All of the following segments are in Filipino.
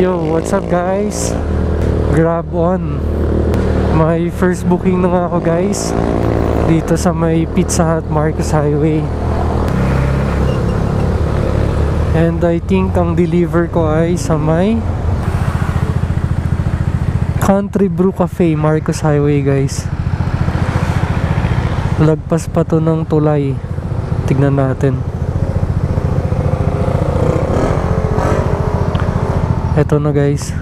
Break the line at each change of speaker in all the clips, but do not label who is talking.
Yo, what's up guys? Grab on. May first booking na nga ako guys, dito sa may Pizza Hut Marcos Highway. And I think ang deliver ko ay sa may Country Brew Cafe, Marcos Highway guys. Lagpas pa to ng tulay. Tignan natin. Eto na guys.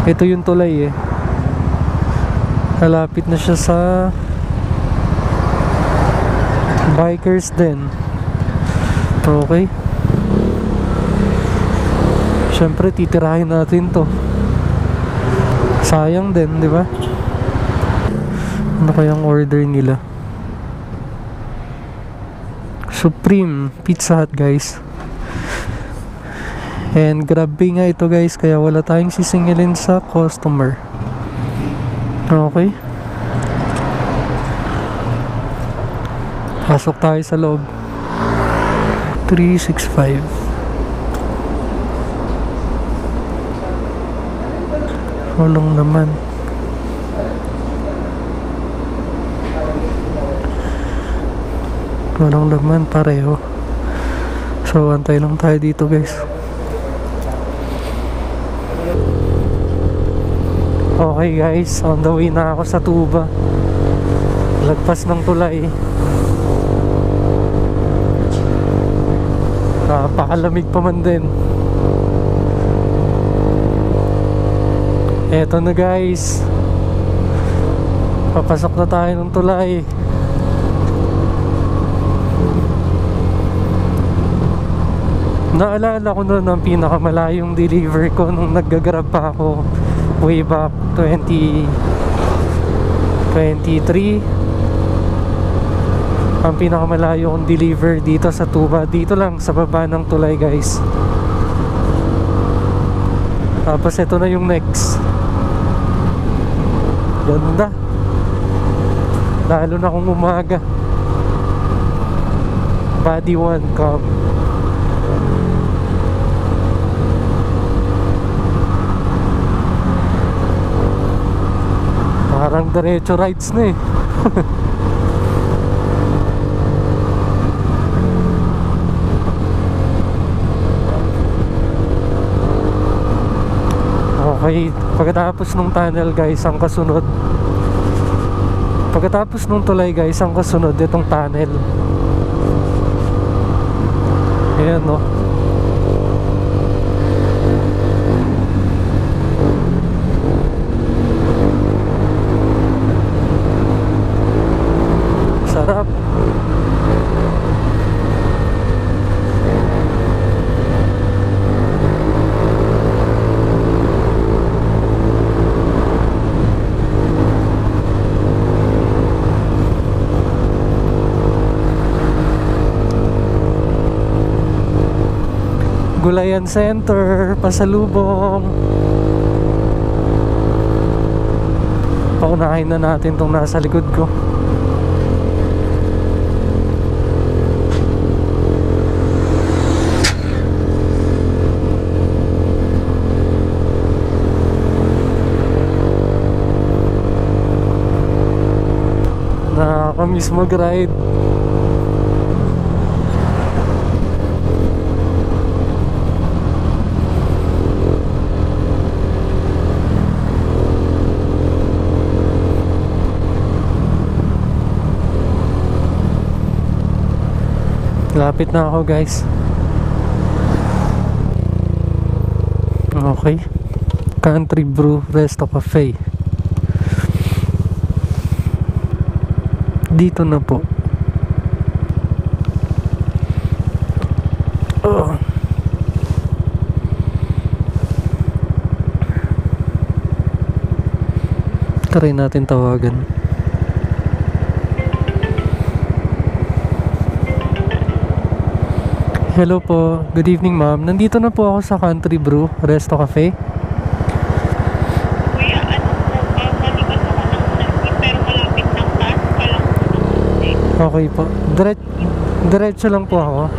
Ito yung tulay eh. Malapit na siya sa Bikers Den. Okay. Siyempre titirahin natin to. Sayang din, di ba? Ano kayang order nila? Supreme Pizza Hut guys. And grabe nga ito guys, kaya wala tayong sisingilin sa customer. Okay. Pasok tayo sa loob. 365. Walang naman. Walang laman, pareho. So antay lang tayo dito guys. Okay guys, on the way na ako sa Tuba. Lagpas ng tulay. Napakalamig pa man din. Eto na guys, papasok na tayo ng tulay. Naalala ko noon ang pinakamalayong deliver ko nung naggagrab pa ako way back 2023. Ang pinakamalayo kong deliver dito sa Tuba, dito lang sa baba ng tulay guys. Tapos ito na yung next. Ganda, lalo na kung umaga. Body 1 come. Parang diretso rights na eh. Okay, pagkatapos nung tunnel guys, ang kasunod. Pagkatapos nung tulay guys, ang kasunod itong tunnel. Ayan no. Sarap. Gulayan Center, pasalubong. Paunahin na natin tong nasa likod ko. Nakakamiss mag-ride. Lapit na ako guys. Okay. Country Brew Resto Cafe. Dito na po. Try natin tawagan. Hello po, good evening ma'am. Nandito na po ako sa Country Brew Resto Cafe.
Kuya, ano po, maliban ako ng pero malapit ng taas pa lang po.
Okay po, diretso lang po ako.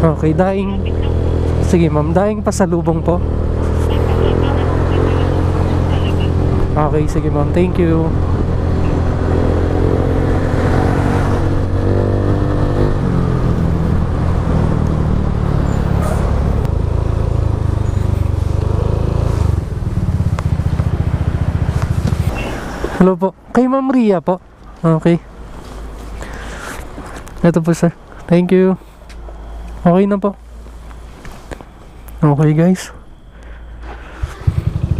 Okay, daing.
Malapit lang.
Sige ma'am, daing pasalubong po. Okay, sige ma'am. Thank you. Hello po. Kay Ma'am Ria po. Okay. Ito po sir. Thank you. Okay na po. Okay guys.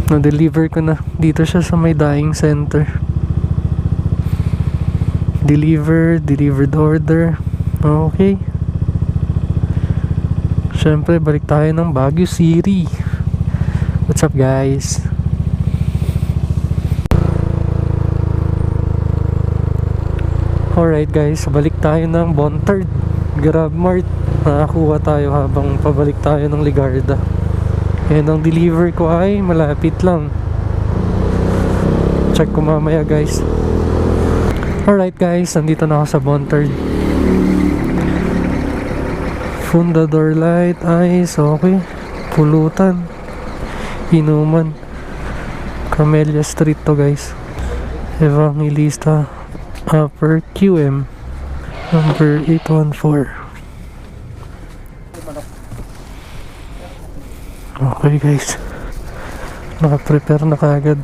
Na-deliver ko na. Dito siya sa may dying center. Delivered order. Okay. Siyempre, balik tayo ng Baguio City. What's up guys? Alright guys, balik tayo ng Bontard Grab Mart. Nakakuha tayo habang pabalik tayo ng Ligarda. And ang deliver ko ay malapit lang. Check ko mamaya guys. Alright guys, nandito na ako sa Bontard. Fundador light, ice, okay. Pulutan, inuman. Camellia Street to guys. Evangelista Upper QM number 814. Okay guys, naka-prepare na kaagad.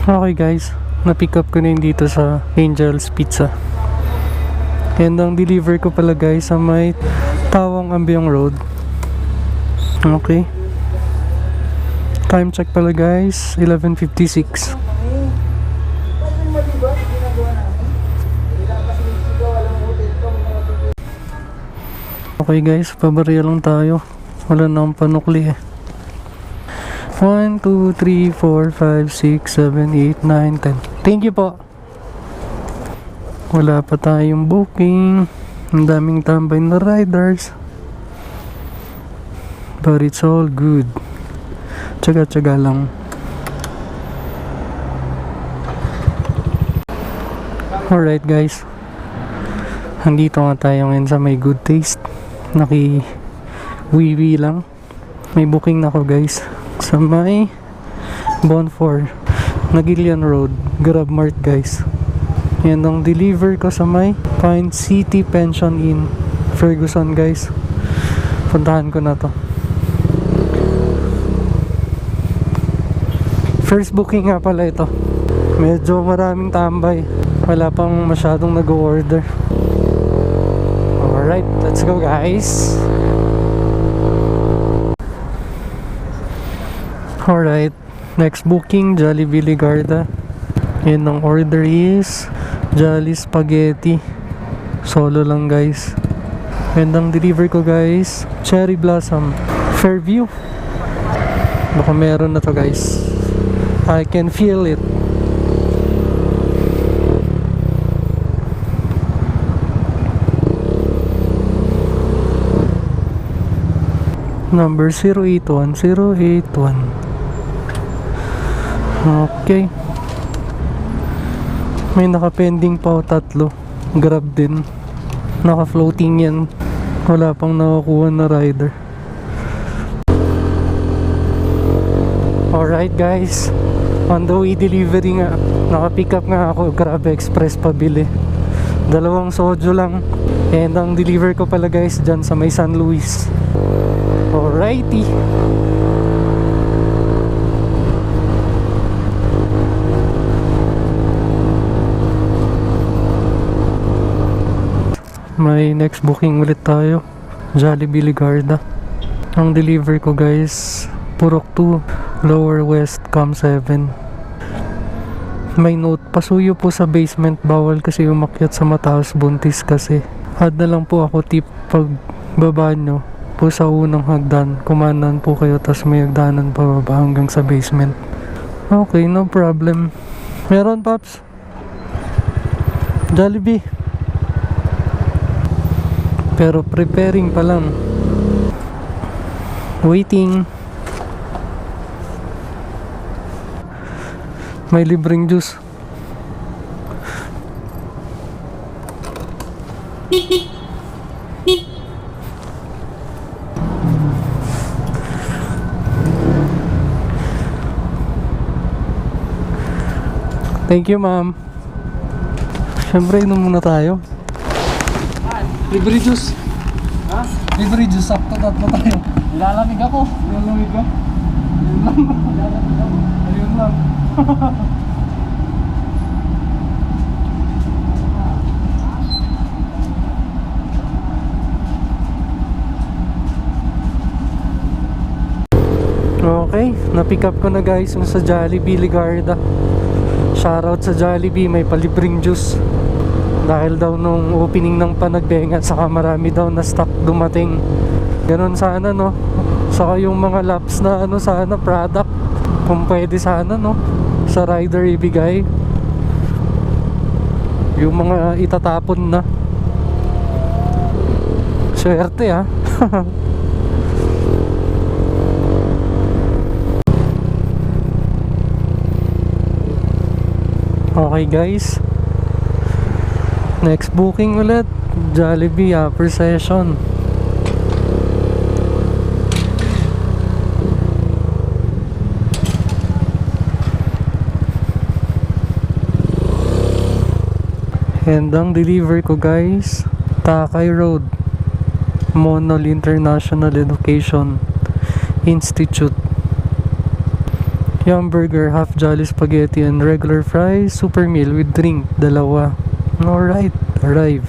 Okay guys, na-pick up ko na yun dito sa Angel's Pizza. And ang deliver ko pala guys sa may Tawang Ambyong Road. Okay. Time check pala guys, 11:56. Okay guys, pabarya lang tayo. Wala na akong panukli eh. 1, 2, 3, 4, 5, 6, 7, 8, 9, 10. Thank you po. Wala pa tayong booking. Ang daming tambay na riders. But it's all good. Tsaga-tsaga lang. Alright guys, andito nga tayo ngayon sa may Good Taste. Naki-wiwi lang. May booking na ako guys sa may Bonfor Nagilian Road Grab Mart guys. Yan ang deliver ko sa may Pine City Pension Inn Ferguson guys. Puntahan ko na to. First booking nga pala ito. Medyo maraming tambay. Wala pang masyadong nag-order. Alright, let's go guys. Alright, next booking, Jollibee Ligarda. Yan ang order is Jolly Spaghetti. Solo lang guys. And ang deliver ko guys, Cherry Blossom Fairview. Baka meron na to guys. I can feel it. Number 081081. Okay. May naka-pending pa o tatlo. Grab din. Naka-floating yan. Wala pang nakukuha na rider. Alright guys, on the way delivery nga, naka-pick up nga ako, Grab Express pabili. 2 soju lang. And ang deliver ko pala guys dyan sa may San Luis. Alrighty. May next booking ulit tayo, Jollibee Ligarda. Ang deliver ko guys, Purok 2 Lower West Cam 7. May note, pasuyo po sa basement, bawal kasi umakyat sa mataas, buntis kasi. Add na lang po ako tip, pag baba nyo po sa unang hagdan, kumanan po kayo, tas may hagdanan pababa hanggang sa basement. Okay, no problem. Meron paps? Jollibee. Pero preparing pa lang. Waiting. May libreng juice. Thank you, ma'am. Siyempre, inom muna tayo. Libre juice.
Ha?
Libre juice. Sakto tatlo tayo.
Lalamig ako.
Lalamig ka? Ayun lang. Okay, na-pick up ko na guys yung sa Jollibee Ligarda. Shoutout sa Jollibee, may palibreng juice. Dahil daw nung opening ng Panagbenga, saka marami daw na stock dumating. Ganon sana no. Saka yung mga laps na ano sana product, kung pwede sana no, sa rider ibigay. Yung mga itatapon na. Swerte ah. Okay guys, next booking ulit, Jollibee upper session. And ang deliver ko guys, Takay Road, Monol International Education Institute. Yum burger, half jolly spaghetti and regular fries, super meal with drink, dalawa. Alright, arrive.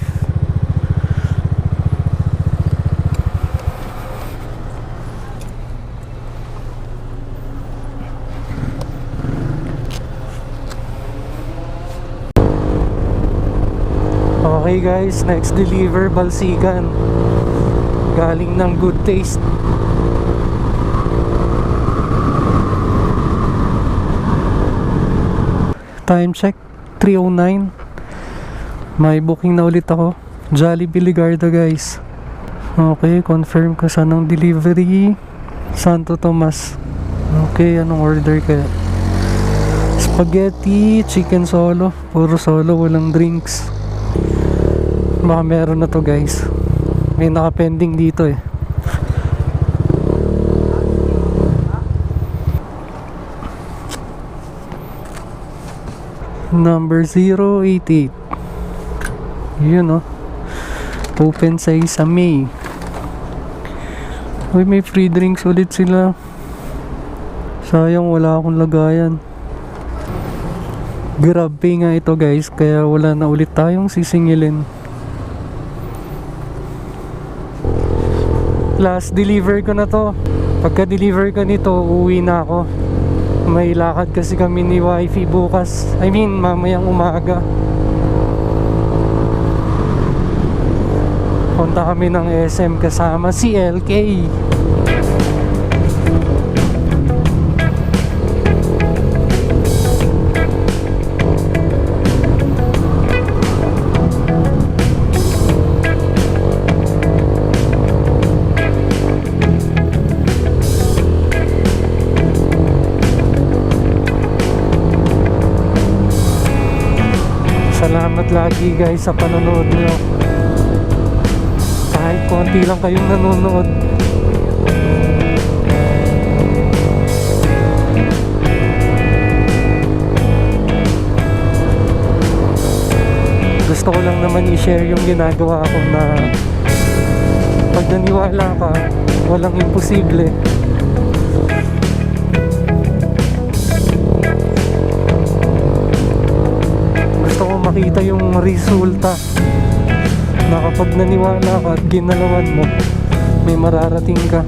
Okay guys, next deliver, Balsikan. Galing ng Good Taste. Time check, 3:09. May booking na ulit ako. Jollibee Ligarda guys. Okay, confirm ko saan ang delivery. Santo Tomas. Okay, anong order kaya? Spaghetti, chicken solo. Puro solo, walang drinks. Baka meron na to guys. May naka-pending dito eh. Number 088. Yun oh. Open size sa May. Uy, may free drinks ulit sila. Sayang wala akong lagayan. Grab pay nga ito guys, kaya wala na ulit tayong sisingilin. Last deliver ko na to. Pagka deliver ko nito, uuwi na ako. May lakad kasi kami ni wifey bukas. I mean, mamayang umaga. Punta kami ng SM kasama si LK. Salamat lagi guys sa panonood nyo. Kahit konti lang kayong nanonood. Gusto ko lang naman i-share yung ginagawa ko na pag naniwala ka, walang imposible. Makita yung resulta na kapag naniwala ka at ginalawan mo, may mararating ka.